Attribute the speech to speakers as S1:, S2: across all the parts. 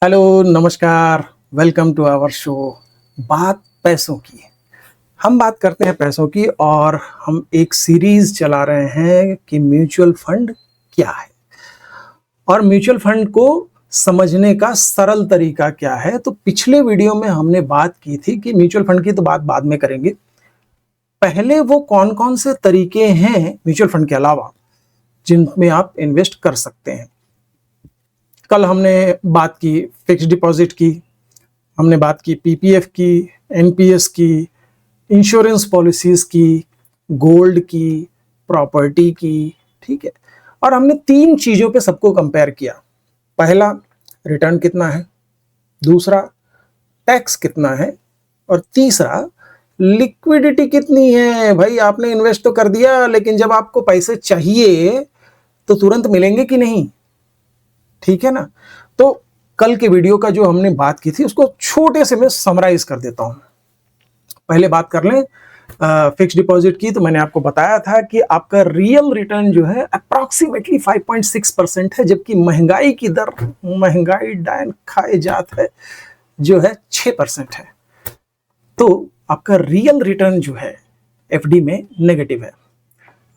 S1: Hello, नमस्कार। Welcome to our show. बात पैसों की। हम बात करते हैं पैसों की और हम एक सीरीज चला रहे हैं कि म्यूचुअल फंड क्या है और म्यूचुअल फंड को समझने का सरल तरीका क्या है। तो पिछले वीडियो में हमने बात की थी कि म्यूचुअल फंड की तो बात बाद में करेंगे। पहले वो कौन-कौन से तरीके हैं म्यूचुअल फंड के अलावा जिनमें आप इन्वेस्ट कर सकते हैं। कल हमने बात की फिक्स्ड डिपॉजिट की, हमने बात की पीपीएफ की, एनपीएस की, इंश्योरेंस पॉलिसीज की, गोल्ड की, प्रॉपर्टी की। ठीक है। और हमने तीन चीजों पे सबको कंपेयर किया। पहला, रिटर्न कितना है, दूसरा, टैक्स कितना है, और तीसरा, लिक्विडिटी कितनी है। भाई आपने इन्वेस्ट तो कर दिया, लेकिन जब आपको पैसे चाहिए तो तुरंत मिलेंगे कि नहीं। ठीक है ना। तो कल के वीडियो का जो हमने बात की थी उसको छोटे से मैं समराइज कर देता हूं। पहले बात कर लें फिक्स डिपॉजिट की। तो मैंने आपको बताया था कि आपका रियल रिटर्न जो है अप्रॉक्सीमेटली 5.6% है, जबकि महंगाई की दर, महंगाई डायन खाए जात है, जो है 6% है। तो आपका रियल रिटर्न जो है एफडी में नेगेटिव है।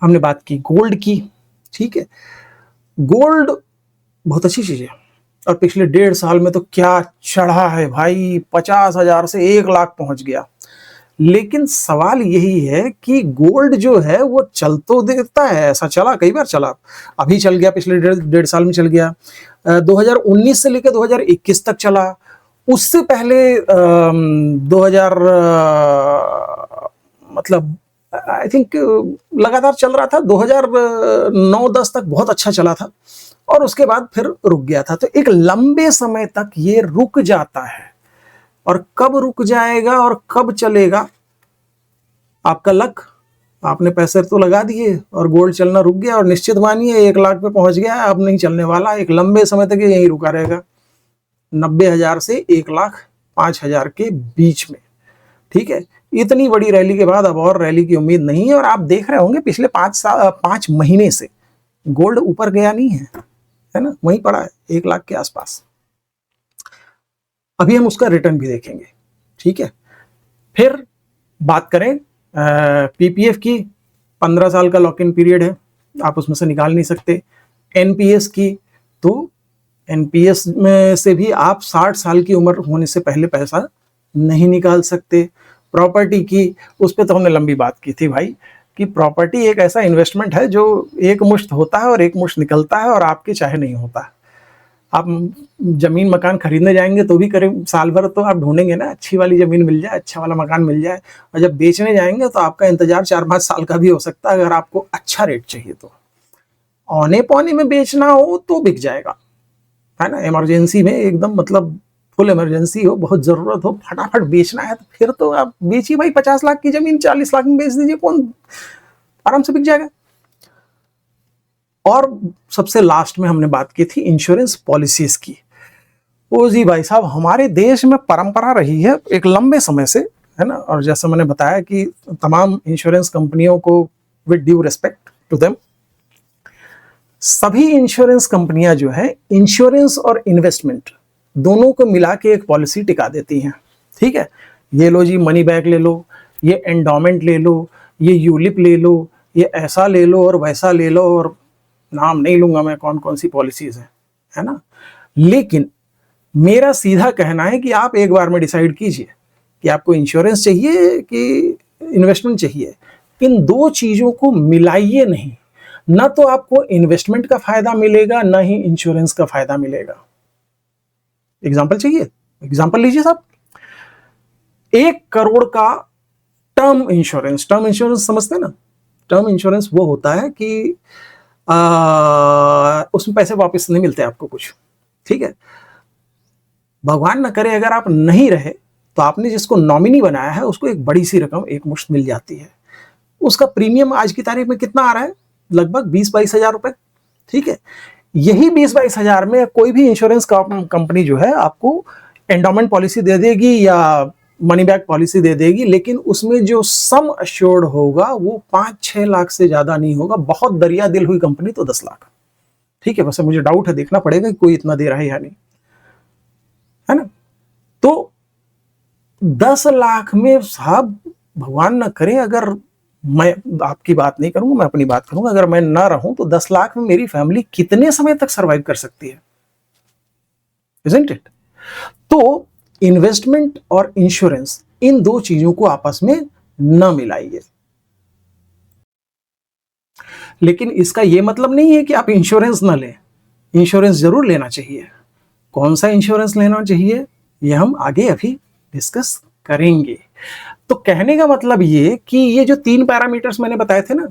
S1: हमने बात की गोल्ड की। ठीक है। गोल्ड बहुत अच्छी चीज है और पिछले 1.5 साल में तो क्या चढ़ा है भाई, 50,000 से 1 लाख पहुंच गया। लेकिन सवाल यही है कि गोल्ड जो है वो चल तो देता है, ऐसा चला, कई बार चला, अभी चल गया, पिछले 1.5 साल में चल गया, 2019 से लेकर 2021 तक चला। उससे पहले 2000 मतलब आई थिंक लगातार चल रहा था, 2009-10 तक बहुत अच्छा चला था और उसके बाद फिर रुक गया था। तो एक लंबे समय तक ये रुक जाता है और कब रुक जाएगा और कब चलेगा, आपका लक। आपने पैसे तो लगा दिए और गोल्ड चलना रुक गया और निश्चित मानिए 1 लाख पे पहुंच गया, अब नहीं चलने वाला, एक लंबे समय तक ये यहीं रुका रहेगा, 90,000 से 1,05,000 के बीच में। ठीक है। इतनी बड़ी रैली के बाद अब और रैली की उम्मीद नहीं है और आप देख रहे होंगे पिछले 5 महीने से गोल्ड ऊपर गया नहीं है ना, वहीं पड़ा है 1 लाख के आसपास। अभी हम उसका रिटर्न भी देखेंगे। ठीक है। फिर बात करें पीपीएफ की। 15 साल का लॉक इन पीरियड है, आप उसमें से निकाल नहीं सकते। एनपीएस की, तो एनपीएस में से भी आप 60 साल की उम्र होने से पहले पैसा नहीं निकाल सकते। प्रॉपर्टी की, उस पर तो हमने लंबी बात की थी भाई, कि प्रॉपर्टी एक ऐसा इन्वेस्टमेंट है जो एक मुश्त होता है और एक मुश्त निकलता है और आपके चाहे नहीं होता। आप जमीन मकान खरीदने जाएंगे तो भी करीब साल भर तो आप ढूंढेंगे ना, अच्छी वाली जमीन मिल जाए, अच्छा वाला मकान मिल जाए, और जब बेचने जाएंगे तो आपका इंतजार 4-5 साल का भी हो सकता है, अगर आपको अच्छा रेट चाहिए तो। औने पौने में बेचना हो तो बिक जाएगा, है ना। इमरजेंसी में एकदम, मतलब फुल इमरजेंसी हो, बहुत जरूरत हो, फटाफट बेचना है, तो फिर तो आप बेचिए भाई, 50 लाख की जमीन 40 लाख में बेच दीजिए, कौन, आराम से बिक जाएगा। और सबसे लास्ट में हमने बात की थी इंश्योरेंस पॉलिसीज की। ओ जी भाई साहब, हमारे देश में परंपरा रही है एक लंबे समय से, है ना। और जैसे मैंने बताया कि तमाम इंश्योरेंस कंपनियों को, with due respect to them, सभी इंश्योरेंस कंपनियां जो है इंश्योरेंस और इन्वेस्टमेंट दोनों को मिला के एक पॉलिसी टिका देती हैं। ठीक है। ये लो जी, मनी बैक ले लो, ये एंडोमेंट ले लो, ये यूलिप ले लो, ये ऐसा ले लो और वैसा ले लो, और नाम नहीं लूंगा मैं कौन कौन सी पॉलिसीज है ना। लेकिन मेरा सीधा कहना है कि आप एक बार में डिसाइड कीजिए कि आपको इंश्योरेंस चाहिए कि इन्वेस्टमेंट चाहिए। इन दो चीजों को मिलाइए नहीं, ना तो आपको इन्वेस्टमेंट का फायदा मिलेगा, ना ही इंश्योरेंस का फायदा मिलेगा। एग्जाम्पल चाहिए, एग्जाम्पल लीजिए साहब। 1 करोड़ का टर्म इंश्योरेंस, टर्म इंश्योरेंस समझते हैं ना। टर्म इंश्योरेंस वो होता है कि उसमें पैसे वापस नहीं मिलते आपको कुछ। ठीक है। भगवान न करे अगर आप नहीं रहे तो आपने जिसको नॉमिनी बनाया है उसको एक बड़ी सी रकम एक मुश्त मिल जाती है। उसका प्रीमियम आज की तारीख में कितना आ रहा है, लगभग 20-22 हजार रुपए। ठीक है। यही 20-22 हजार में कोई भी इंश्योरेंस कंपनी जो है आपको एंडोमेंट पॉलिसी दे देगी या मनी बैक पॉलिसी दे देगी, लेकिन उसमें जो सम अश्योर्ड होगा वो 5-6 लाख से ज्यादा नहीं होगा। बहुत दरिया दिल हुई कंपनी तो 10 लाख। ठीक है। वैसे मुझे डाउट है, देखना पड़ेगा कि कोई इतना दे रहा है या नहीं। है ना। तो 10 लाख में साहब, भगवान ना करे, अगर मैं आपकी बात नहीं करूंगा, मैं अपनी बात करूंगा, अगर मैं ना रहूं तो 10 लाख में मेरी फैमिली कितने समय तक सरवाइव कर सकती है, इजंट इट। तो इन्वेस्टमेंट और इंश्योरेंस, इन दो चीजों को आपस में न मिलाइए। लेकिन इसका यह मतलब नहीं है कि आप इंश्योरेंस ना लें, इंश्योरेंस जरूर लेना चाहिए। कौन सा इंश्योरेंस लेना चाहिए ये हम आगे अभी डिस्कस करेंगे। तो कहने का मतलब ये कि ये जो 3 पैरामीटर्स मैंने बताए थे ना,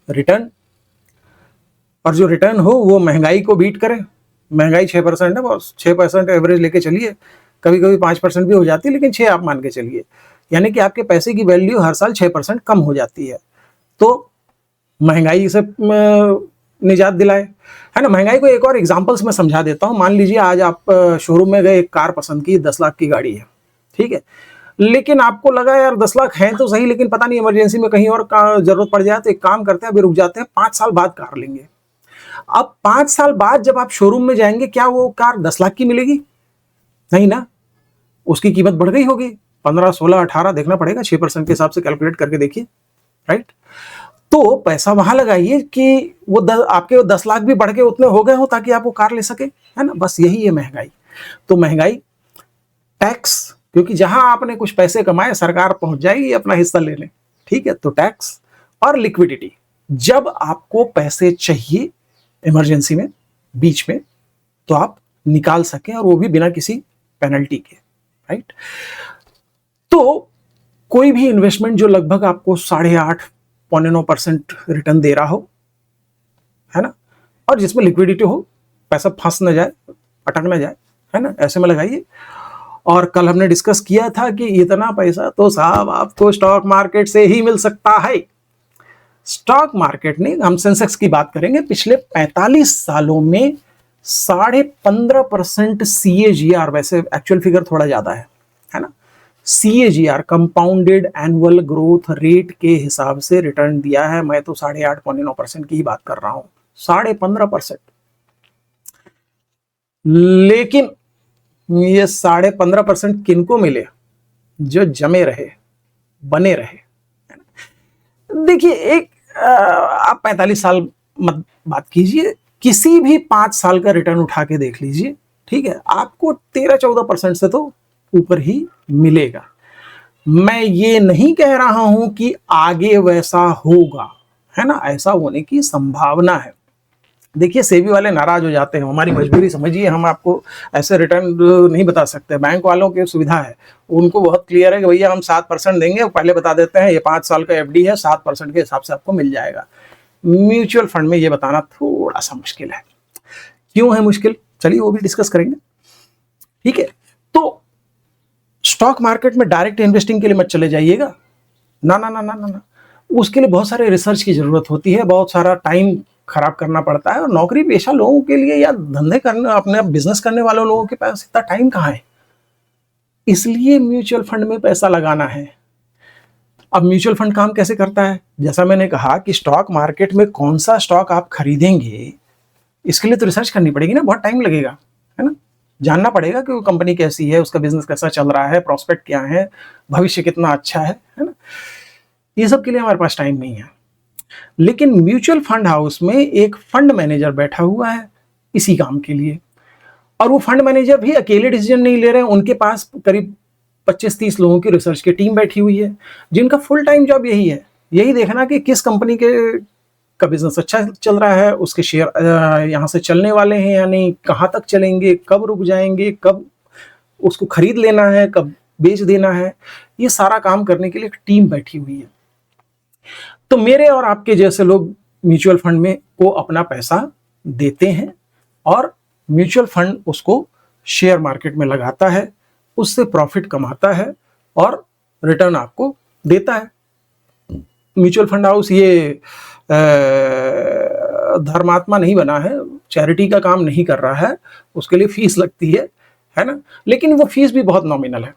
S1: रिटर्न, और जो रिटर्न हो वो महंगाई को बीट करे। महंगाई 6% है बॉस, 6% एवरेज लेके चलिए, कभी कभी 5% भी हो जाती है, लेकिन 6 आप मान के चलिए, यानी कि आपके पैसे की वैल्यू हर साल 6% कम हो जाती है। तो महंगाई से निजात दिलाए, है ना। महंगाई को एक और एग्जांपल्स में समझा देता हूं। मान लीजिए आज आप शोरूम में गए, एक कार पसंद की, 10 लाख की गाड़ी है, ठीक है, लेकिन आपको लगा यार 10 लाख है तो सही, लेकिन पता नहीं इमरजेंसी में कहीं और जरूरत पड़ जाए, तो एक काम करते हैं, अभी रुक जाते हैं, 5 साल बाद कार लेंगे। अब 5 साल बाद जब आप शोरूम में जाएंगे, क्या वो कार 10 लाख की मिलेगी? नहीं ना, उसकी कीमत बढ़ गई होगी, 15, 16, 18 देखना पड़ेगा, 6% के हिसाब से कैलकुलेट करके देखिए, राइट। तो पैसा वहां लगाइए कि वो आपके 10 लाख भी बढ़ के उतने हो गए हो ताकि आप वो कार ले सके, है ना। बस यही है महंगाई। तो महंगाई, टैक्स, क्योंकि जहां आपने कुछ पैसे कमाए सरकार पहुंच जाएगी अपना हिस्सा लेने, ठीक है। तो टैक्स और लिक्विडिटी, जब आपको पैसे चाहिए इमरजेंसी में, बीच में, तो आप निकाल सकें, और वो भी बिना किसी पेनल्टी के, राइट। तो कोई भी इन्वेस्टमेंट जो लगभग आपको 8.5 पौने 9% रिटर्न दे रहा हो, है ना, और जिसमें लिक्विडिटी हो, पैसा फंस न जाए, अटक न जाए, है ना, ऐसे में लगाइए। और कल हमने डिस्कस किया था कि इतना पैसा तो साहब आपको स्टॉक मार्केट से ही मिल सकता है। स्टॉक मार्केट ने, हम सेंसेक्स की बात करेंगे, पिछले 45 सालों में 15.5% CAGR, वैसे एक्चुअल फिगर थोड़ा ज्यादा है ना, CAGR compounded annual growth rate के हिसाब से रिटर्न दिया है। मैं तो 8.5 पौने 9% की ही बात कर रहा हूं, 15.5%। लेकिन ये 15.5% किनको मिले? जो जमे रहे, बने रहे। देखिए, एक आप 45 साल मत बात कीजिए, किसी भी 5 साल का रिटर्न उठा के देख लीजिए, ठीक है, आपको 13-14% से तो ऊपर ही मिलेगा। मैं ये नहीं कह रहा हूं कि आगे वैसा होगा, है ना, ऐसा होने की संभावना है। देखिए, सेबी वाले नाराज हो जाते हैं, हमारी मजबूरी समझिए, हम आपको ऐसे रिटर्न नहीं बता सकते। बैंक वालों की सुविधा है, उनको बहुत क्लियर है कि भैया हम 7% देंगे, पहले बता देते हैं ये 5 साल का FD है, 7% के हिसाब से आपको मिल जाएगा। म्यूचुअल फंड में ये बताना थोड़ा सा मुश्किल है। क्यों है मुश्किल? चलिए वो भी डिस्कस करेंगे, ठीक है। तो स्टॉक मार्केट में डायरेक्ट इन्वेस्टिंग के लिए मत चले जाइएगा, ना ना ना ना ना ना, उसके लिए बहुत सारे रिसर्च की जरूरत होती है, बहुत सारा टाइम खराब करना पड़ता है, और नौकरी पेशा लोगों के लिए या धंधे करने, अपने बिजनेस करने वाले लोगों के पास इतना टाइम कहाँ है। इसलिए म्यूचुअल फंड में पैसा लगाना है। अब म्यूचुअल फंड काम कैसे करता है? जैसा मैंने कहा कि स्टॉक मार्केट में कौन सा स्टॉक आप खरीदेंगे, इसके लिए तो रिसर्च करनी पड़ेगी ना, बहुत टाइम लगेगा, है ना। जानना पड़ेगा कि वो कंपनी कैसी है, उसका बिजनेस कैसा चल रहा है, प्रॉस्पेक्ट क्या है, भविष्य कितना अच्छा है ना। ये सब के लिए हमारे पास टाइम नहीं है। लेकिन म्यूचुअल फंड हाउस में एक फंड मैनेजर बैठा हुआ है इसी काम के लिए, और वो फंड मैनेजर भी अकेले डिसीजन नहीं ले रहे हैं, उनके पास करीब 25-30 लोगों की रिसर्च की टीम बैठी हुई है, जिनका फुल टाइम जॉब यही है, यही देखना कि किस कंपनी के का बिजनेस अच्छा चल रहा है, उसके शेयर यहाँ से चलने वाले हैं या नहीं, कहाँ तक चलेंगे, कब रुक जाएंगे, कब उसको खरीद लेना है, कब बेच देना है। ये सारा काम करने के लिए एक टीम बैठी हुई है। तो मेरे और आपके जैसे लोग म्यूचुअल फंड में को अपना पैसा देते हैं, और म्यूचुअल फंड उसको शेयर मार्केट में लगाता है, उससे प्रॉफिट कमाता है और रिटर्न आपको देता है। म्यूचुअल फंड हाउस ये धर्मात्मा नहीं बना है, चैरिटी का काम नहीं कर रहा है, उसके लिए फीस लगती है ना। लेकिन वो फीस भी बहुत नॉमिनल है,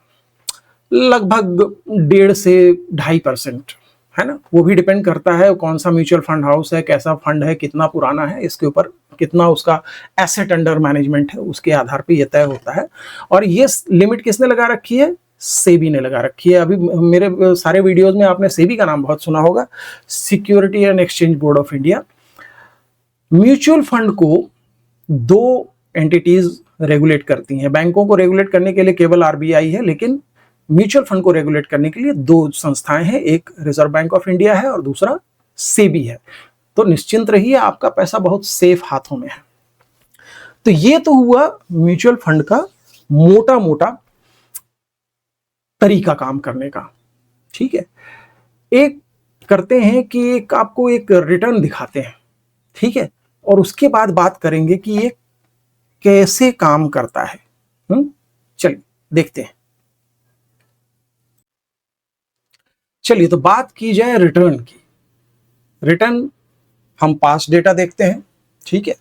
S1: लगभग 1.5 से 2.5%, है ना। वो भी डिपेंड करता है कौन सा म्यूचुअल फंड हाउस है, कैसा फंड है, कितना पुराना है, इसके ऊपर कितना उसका एसेट अंडर मैनेजमेंट है, उसके आधार पे ये तय होता है। और ये लिमिट किसने लगा रखी है? सेबी ने लगा रखी है। अभी मेरे सारे वीडियोस में आपने सेबी का नाम बहुत सुना होगा, security and exchange board of India. Mutual fund को दो एंटिटीज रेगुलेट करती हैं। बैंकों को रेगुलेट करने के लिए केवल आरबीआई है, लेकिन म्यूचुअल फंड को रेगुलेट करने के लिए दो संस्थाएं हैं, एक रिजर्व बैंक ऑफ इंडिया है और दूसरा सेबी है। तो निश्चिंत रहिए, आपका पैसा बहुत सेफ हाथों में है। तो ये तो हुआ म्यूचुअल फंड का मोटा मोटा तरीका काम करने का। ठीक है, एक करते हैं कि एक आपको एक रिटर्न दिखाते हैं, ठीक है, और उसके बाद बात करेंगे कि ये कैसे काम करता है। चलिए देखते हैं। चलिए तो बात की जाए रिटर्न की। रिटर्न हम पास्ट डेटा देखते हैं, ठीक है।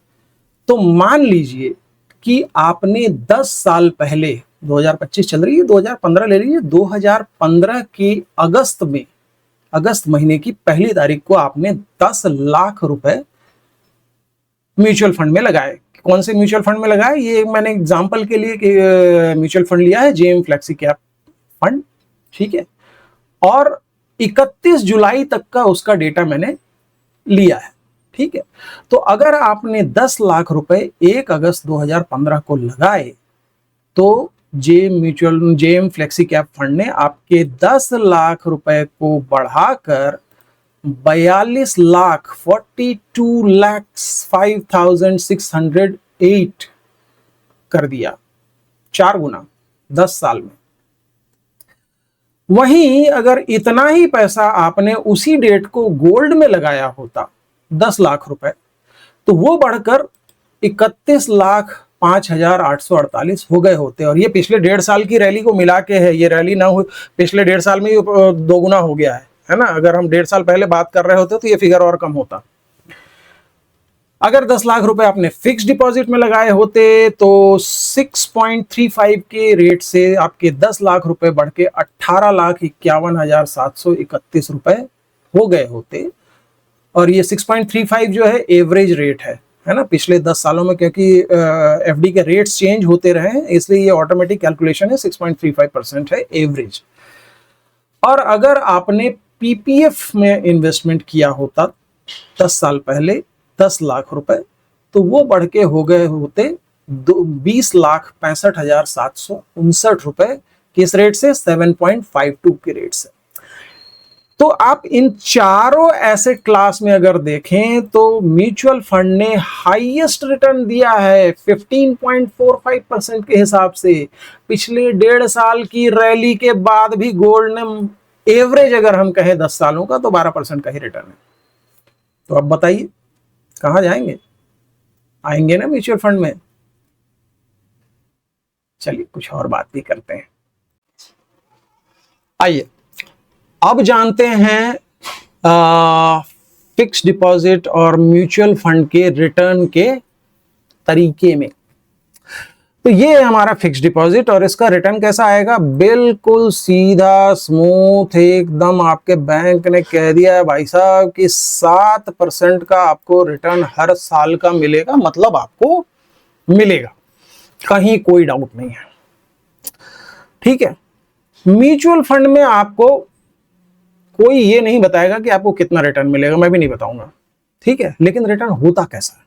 S1: तो मान लीजिए कि आपने 10 साल पहले, 2025 चल रही है, 2015 ले लीजिए, 2015 के अगस्त महीने की पहली तारीख को आपने 10 लाख रुपए म्यूचुअल फंड में लगाए। कौन से म्यूचुअल फंड में लगाए? ये मैंने एग्जांपल के लिए म्यूचुअल फंड लिया है, जेएम फ्लेक्सी कैप फंड, ठीक है। और 31 जुलाई तक का उसका डेटा मैंने लिया है, ठीक है। तो अगर आपने 10 लाख रुपए 1 अगस्त 2015 को लगाए, तो जेएम फ्लेक्सी कैप फंड ने आपके 10 लाख रुपए को बढ़ाकर 42,42,05,608 कर दिया, 4 गुना 10 साल में। वहीं अगर इतना ही पैसा आपने उसी डेट को गोल्ड में लगाया होता, 10 लाख रुपए, तो वो बढ़कर 31,05,848 हो गए होते। और ये पिछले 1.5 साल की रैली को मिला के है, ये रैली ना हो, पिछले 1.5 साल में 2 गुना हो गया है ना। अगर हम 1.5 साल पहले बात कर रहे होते तो ये फिगर और कम होता। अगर 10 लाख रुपए आपने फिक्स डिपॉजिट में लगाए होते तो 6.35 के रेट से आपके 10 लाख रुपए बढ़ के 18,51,731 रुपए हो गए होते। और ये 6.35 जो है एवरेज रेट है ना, पिछले 10 सालों में, क्योंकि एफडी के रेट्स चेंज होते रहे हैं, इसलिए ये ऑटोमेटिक कैलकुलेशन है, 6.35% है एवरेज। और अगर आपने पीपीएफ में इन्वेस्टमेंट किया होता 10 साल पहले 10 लाख रुपए, तो वो बढ़ के हो गए होते 20,65,759 रुपए, किस रेट से? 7.52 के रेट से। तो आप इन चारों एसेट क्लास में अगर देखें तो म्यूचुअल फंड ने हाईएस्ट रिटर्न दिया है 15.45% के हिसाब से। पिछले 1.5 साल की रैली के बाद भी गोल्ड ने एवरेज अगर हम कहें 10 सालों का तो 12% का ही रिटर्न है। तो अब बताइए कहां जाएंगे? आएंगे ना म्यूचुअल फंड में। चलिए कुछ और बात भी करते हैं। आइए अब जानते हैं फिक्स डिपॉजिट और म्यूचुअल फंड के रिटर्न के तरीके में। तो ये है हमारा फिक्स डिपॉजिट और इसका रिटर्न कैसा आएगा? बिल्कुल सीधा स्मूथ एकदम। आपके बैंक ने कह दिया है भाई साहब कि 7% का आपको रिटर्न हर साल का मिलेगा, मतलब आपको मिलेगा, कहीं कोई डाउट नहीं है, ठीक है। म्यूचुअल फंड में आपको कोई ये नहीं बताएगा कि आपको कितना रिटर्न मिलेगा, मैं भी नहीं बताऊंगा, ठीक है। लेकिन रिटर्न होता कैसा है?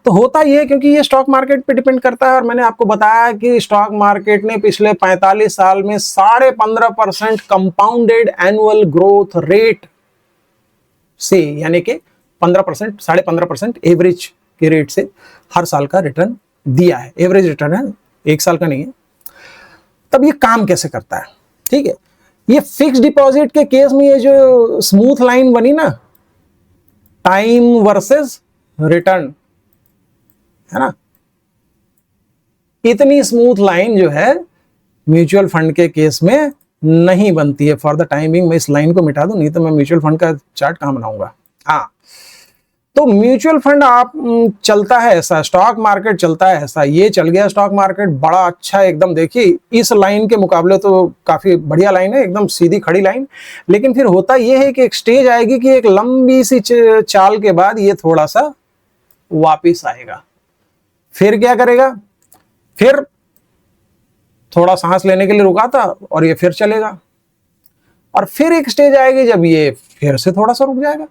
S1: तो होता ये है क्योंकि ये स्टॉक मार्केट पे डिपेंड करता है। और मैंने आपको बताया कि स्टॉक मार्केट ने पिछले 45 साल में 15.5% कंपाउंडेड एनुअल ग्रोथ रेट से, यानी कि 15%, 15.5% एवरेज के रेट से हर साल का रिटर्न दिया है। एवरेज रिटर्न है, 1 साल का नहीं है। तब ये काम कैसे करता है? ठीक है, ये फिक्स डिपॉजिट के केस में ये जो स्मूथ लाइन बनी ना, टाइम वर्सेस रिटर्न, है ना, इतनी स्मूथ लाइन जो है म्यूचुअल फंड के केस में नहीं बनती है। फॉर द टाइमिंग मैं इस लाइन को मिटा दूं, नहीं तो मैं म्यूचुअल फंड का चार्ट कहां बनाऊंगा। हाँ, तो म्यूचुअल फंड आप चलता है ऐसा, स्टॉक मार्केट चलता है ऐसा। ये चल गया स्टॉक मार्केट बड़ा अच्छा एकदम, देखिए इस लाइन के मुकाबले तो काफी बढ़िया लाइन है, एकदम सीधी खड़ी लाइन। लेकिन फिर होता ये है कि एक स्टेज आएगी कि एक लंबी सी चाल के बाद ये थोड़ा सा वापिस आएगा। फिर क्या करेगा, फिर थोड़ा सांस लेने के लिए रुका था और ये फिर चलेगा, और फिर एक स्टेज आएगी जब ये फिर से थोड़ा सा रुक जाएगा,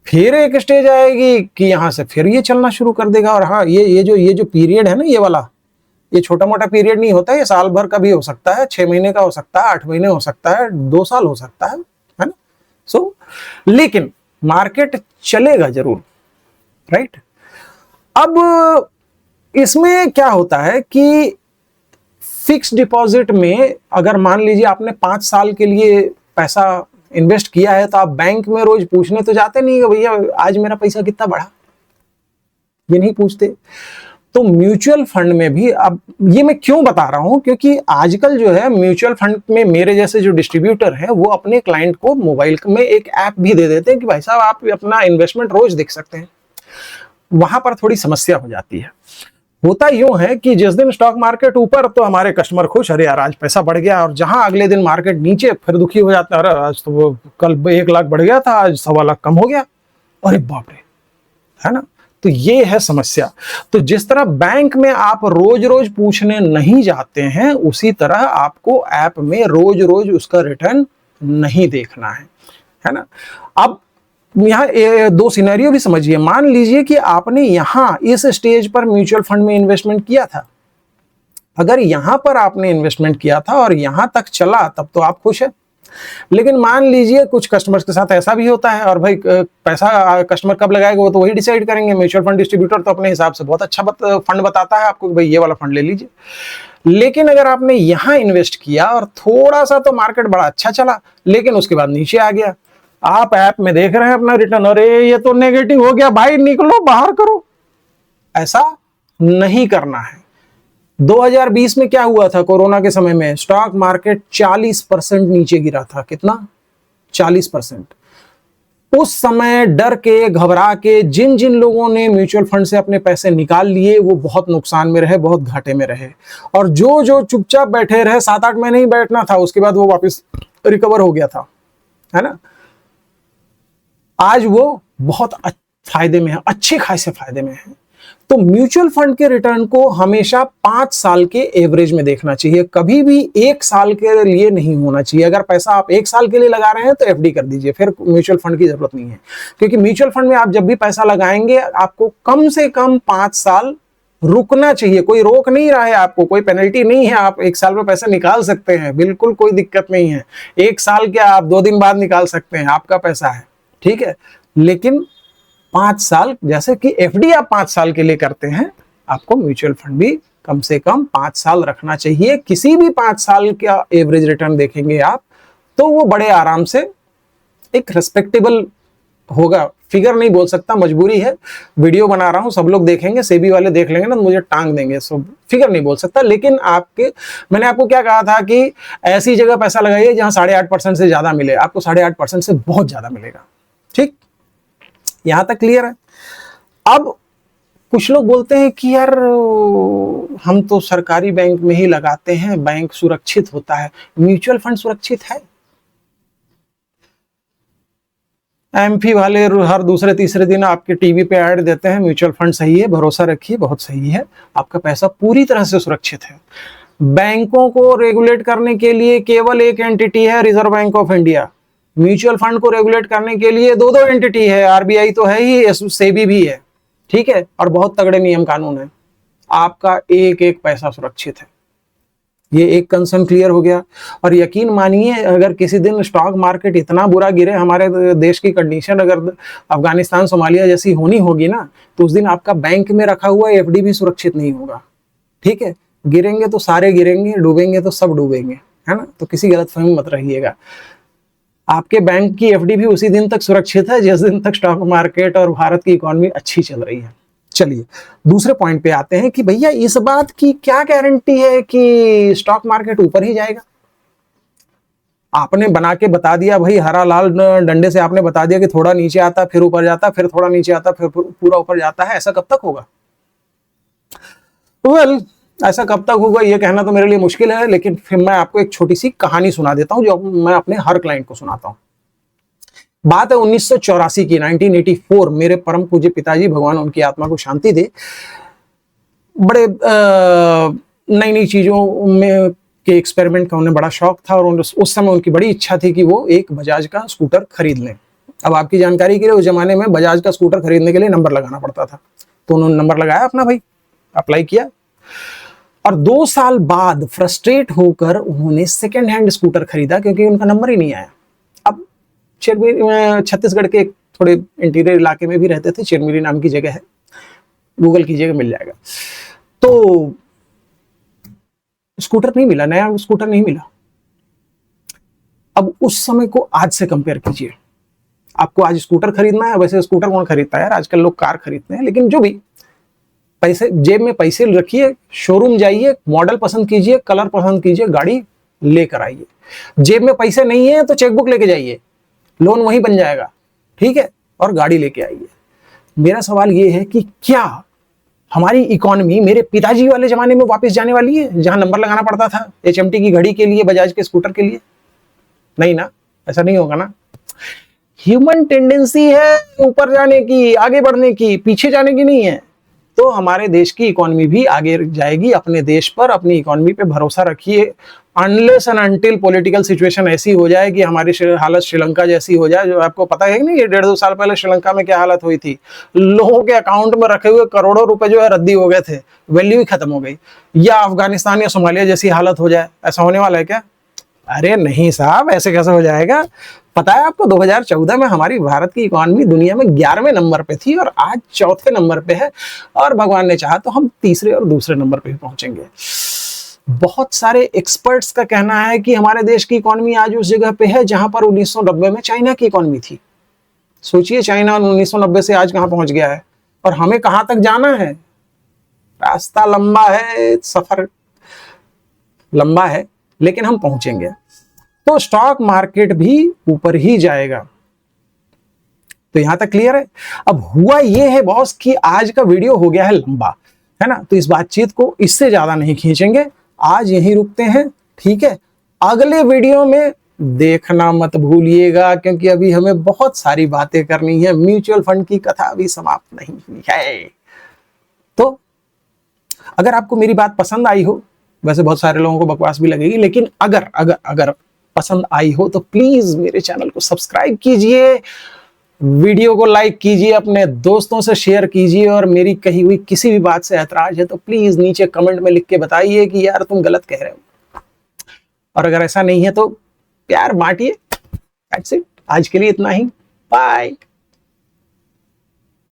S1: फिर एक स्टेज आएगी कि यहां से फिर ये चलना शुरू कर देगा। और हाँ, ये जो पीरियड है ना, ये वाला, ये छोटा मोटा पीरियड नहीं होता, ये साल भर का भी हो सकता है, 6 महीने का हो सकता है, 8 महीने हो सकता है, 2 साल हो सकता है ना। सो लेकिन मार्केट चलेगा जरूर, राइट। अब इसमें क्या होता है कि फिक्स डिपॉजिट में अगर मान लीजिए आपने 5 साल के लिए पैसा इन्वेस्ट किया है, तो आप बैंक में रोज पूछने तो जाते नहीं कि भैया आज मेरा पैसा कितना बढ़ा, ये नहीं पूछते। तो म्यूचुअल फंड में भी, अब ये मैं क्यों बता रहा हूं, क्योंकि आजकल जो है म्यूचुअल फंड में मेरे जैसे जो डिस्ट्रीब्यूटर हैं वो अपने क्लाइंट को मोबाइल में एक ऐप भी दे देते हैं कि भाई साहब आप अपना इन्वेस्टमेंट रोज देख सकते हैं। वहां पर थोड़ी समस्या हो जाती है। होता यूं है कि जिस दिन स्टॉक मार्केट ऊपर तो हमारे कस्टमर खुश, अरे यार आज पैसा बढ़ गया, और जहां अगले दिन मार्केट नीचे फिर दुखी हो जाता है, अरे आज तो वो कल 1 लाख बढ़ गया था, आज 1.25 लाख कम हो गया, अरे बाप रे, है ना। तो ये है समस्या। तो जिस तरह बैंक में आप रोज रोज पूछने नहीं जाते हैं, उसी तरह आपको ऐप में रोज रोज उसका रिटर्न नहीं देखना है ना। अब यहाँ 2 सिनेरियो भी समझिए। मान लीजिए कि आपने यहां इस स्टेज पर म्यूचुअल फंड में इन्वेस्टमेंट किया था। अगर यहां पर आपने इन्वेस्टमेंट किया था और यहां तक चला, तब तो आप खुश है। लेकिन मान लीजिए कुछ कस्टमर्स के साथ ऐसा भी होता है, और भाई पैसा कस्टमर कब लगाएगा वो तो वही डिसाइड करेंगे। म्यूचुअल फंड डिस्ट्रीब्यूटर तो अपने हिसाब से बहुत अच्छा फंड बताता है आपको कि भाई ये वाला फंड ले लीजिए। लेकिन अगर आपने यहां इन्वेस्ट किया और थोड़ा सा तो मार्केट बड़ा अच्छा चला, लेकिन उसके बाद नीचे आ गया, आप ऐप में देख रहे हैं अपना रिटर्न, अरे ये तो नेगेटिव हो गया, भाई निकलो बाहर करो। ऐसा नहीं करना है। 2020 में क्या हुआ था, कोरोना के समय में स्टॉक मार्केट 40% नीचे गिरा था। कितना? 40%। उस समय डर के, घबरा के जिन जिन लोगों ने म्यूचुअल फंड से अपने पैसे निकाल लिए वो बहुत नुकसान में रहे, बहुत घाटे में रहे। और जो जो चुपचाप बैठे रहे, 7-8 महीने ही बैठना था, उसके बाद वो वापस रिकवर हो गया था, है ना। आज वो बहुत फायदे में है, अच्छे खासे फायदे में है। तो म्यूचुअल फंड के रिटर्न को हमेशा 5 साल के एवरेज में देखना चाहिए, कभी भी 1 साल के लिए नहीं होना चाहिए। अगर पैसा आप 1 साल के लिए लगा रहे हैं तो एफडी कर दीजिए, फिर म्यूचुअल फंड की जरूरत नहीं है। क्योंकि म्यूचुअल फंड में आप जब भी पैसा लगाएंगे, आपको कम से कम 5 साल रुकना चाहिए। कोई रोक नहीं रहा है आपको, कोई पेनल्टी नहीं है, आप 1 साल में पैसा निकाल सकते हैं, बिल्कुल कोई दिक्कत नहीं है। 1 साल क्या, आप 2 दिन बाद निकाल सकते हैं, आपका पैसा है, ठीक है। लेकिन 5 साल, जैसे कि एफडी आप 5 साल के लिए करते हैं, आपको म्यूचुअल फंड भी कम से कम 5 साल रखना चाहिए। किसी भी 5 साल का एवरेज रिटर्न देखेंगे आप, तो वो बड़े आराम से एक रेस्पेक्टेबल होगा। फिगर नहीं बोल सकता, मजबूरी है, वीडियो बना रहा हूं, सब लोग देखेंगे, सेबी वाले देख लेंगे ना, मुझे टांग देंगे। सो फिगर नहीं बोल सकता। लेकिन मैंने आपको क्या कहा था कि ऐसी जगह पैसा लगाइए जहां 8.5% से ज्यादा मिले। आपको 8.5% से बहुत ज्यादा मिलेगा, ठीक। यहां तक क्लियर है। अब कुछ लोग बोलते हैं कि यार हम तो सरकारी बैंक में ही लगाते हैं, बैंक सुरक्षित होता है। म्यूचुअल फंड सुरक्षित है? एमपी वाले हर दूसरे तीसरे दिन आपके टीवी पे ऐड देते हैं, म्यूचुअल फंड सही है, भरोसा रखिए, बहुत सही है, आपका पैसा पूरी तरह से सुरक्षित है। बैंकों को रेगुलेट करने के लिए केवल एक एंटिटी है, reserve bank of India. Mutual fund को रेगुलेट करने के लिए 2 एंटिटी है, आरबीआई तो है ही, सेबी भी है, ठीक है, और बहुत तगड़े नियम कानून है। आपका एक एक पैसा सुरक्षित है। ये एक कंसर्न क्लियर हो गया। और यकीन मानिए, अगर किसी दिन स्टॉक मार्केट इतना बुरा गिरे, हमारे देश की कंडीशन अगर अफगानिस्तान, सोमालिया जैसी होनी होगी ना, तो उस दिन आपका बैंक में रखा हुआ एफडी भी सुरक्षित नहीं होगा, ठीक है। गिरेंगे तो सारे गिरेंगे, डूबेंगे तो सब डूबेंगे, है ना। तो किसी गलतफहमी मत रहिएगा। आपके बैंक की एफडी भी उसी दिन तक सुरक्षित है जिस दिन तक स्टॉक मार्केट और भारत की इकोनॉमी अच्छी चल रही है। चलिए दूसरे पॉइंट पे आते हैं कि भैया इस बात की क्या गारंटी है कि स्टॉक मार्केट ऊपर ही जाएगा। आपने बना के बता दिया भाई, हरा लाल डंडे से आपने बता दिया कि थोड़ा नीचे आता फिर ऊपर जाता, फिर थोड़ा नीचे आता फिर पूरा ऊपर जाता है। ऐसा कब तक होगा? वेल, ऐसा कब तक होगा ये कहना तो मेरे लिए मुश्किल है, लेकिन फिर मैं आपको एक छोटी सी कहानी सुना देता हूं जो मैं अपने हर क्लाइंट को सुनाता हूं। बात है 1984 की, 1984। मेरे परम पूज्य पिताजी, भगवान उनकी आत्मा को शांति दे, बड़े नई नई चीजों में के एक्सपेरिमेंट का उन्हें बड़ा शौक था, और उस समय उनकी बड़ी इच्छा थी कि वो एक बजाज का स्कूटर खरीद लें। अब आपकी जानकारी के लिए, उस जमाने में बजाज का स्कूटर खरीदने के लिए नंबर लगाना पड़ता था, तो उन्होंने नंबर लगाया अपना, भाई अप्लाई किया, और 2 साल बाद फ्रस्ट्रेट होकर उन्होंने सेकेंड हैंड स्कूटर खरीदा, क्योंकि उनका नंबर ही नहीं आया। अब छत्तीसगढ़ के थोड़े इंटीरियर इलाके में भी रहते थे, चिरमिरी नाम की जगह है, गूगल कीजिएगा मिल जाएगा। तो स्कूटर नहीं मिला, नया स्कूटर नहीं मिला। अब उस समय को आज से कंपेयर कीजिए, आपको आज स्कूटर खरीदना है, वैसे स्कूटर कौन खरीदता है यार, आजकल लोग कार खरीदते हैं, लेकिन जो भी, पैसे जेब में पैसे रखिए, शोरूम जाइए, मॉडल पसंद कीजिए, कलर पसंद कीजिए, गाड़ी लेकर आइए। जेब में पैसे नहीं है तो चेकबुक लेके जाइए, लोन वहीं बन जाएगा, ठीक है, और गाड़ी लेके आइए। मेरा सवाल ये है कि क्या हमारी इकोनॉमी मेरे पिताजी वाले जमाने में वापस जाने वाली है, जहां नंबर लगाना पड़ता था HMT की घड़ी के लिए, बजाज के स्कूटर के लिए? नहीं ना, ऐसा नहीं होगा ना। ह्यूमन टेंडेंसी है ऊपर जाने की, आगे बढ़ने की, पीछे जाने की नहीं है। तो हमारे देश की इकोनॉमी भी आगे जाएगी। अपने देश पर, अपनी इकोनॉमी पे भरोसा रखिए। Unless and until political situation ऐसी हो जाए कि हमारी हालत श्रीलंका जैसी हो जाए, जो आपको पता है कि नहीं, ये 1.5-2 साल पहले श्रीलंका में क्या हालत हुई थी, लोगों के अकाउंट में रखे हुए करोड़ों रुपए जो है रद्दी हो गए थे, वैल्यू ही खत्म हो गई। या अफगानिस्तान या सोमालिया जैसी हालत हो जाए, ऐसा होने वाला है क्या? अरे नहीं साहब, ऐसे कैसे हो जाएगा। पता है आपको, 2014 में हमारी भारत की इकोनॉमी दुनिया में 11वें नंबर पे थी, और आज 4थे नंबर पे है, और भगवान ने चाहा तो हम तीसरे और दूसरे नंबर पे भी पहुंचेंगे। बहुत सारे एक्सपर्ट्स का कहना है कि हमारे देश की इकोनॉमी आज उस जगह पे है जहां पर 1990 में चाइना की इकोनॉमी थी। सोचिए, चाइना 1990 से आज कहां पहुंच गया है, और हमें कहां तक जाना है। रास्ता लंबा है, सफर लंबा है, लेकिन हम पहुंचेंगे। तो स्टॉक मार्केट भी ऊपर ही जाएगा। तो यहां तक क्लियर है। अब हुआ यह है बॉस कि आज का वीडियो हो गया है लंबा, है ना, तो इस बातचीत को इससे ज्यादा नहीं खींचेंगे, आज यहीं रुकते हैं, ठीक है। अगले वीडियो में देखना मत भूलिएगा, क्योंकि अभी हमें बहुत सारी बातें करनी है। म्यूचुअल फंड की कथा अभी समाप्त नहीं हुई है। तो अगर आपको मेरी बात पसंद आई हो, वैसे बहुत सारे लोगों को बकवास भी लगेगी, लेकिन अगर अगर अगर पसंद आई हो तो प्लीज मेरे चैनल को सब्सक्राइब कीजिए, वीडियो को लाइक कीजिए, अपने दोस्तों से शेयर कीजिए, और मेरी कही हुई किसी भी बात से ऐतराज है तो प्लीज नीचे कमेंट में लिख के बताइए कि यार तुम गलत कह रहे हो। और अगर ऐसा नहीं है तो प्यार बांटिए। दैट्स इट, आज के लिए इतना ही, बाय।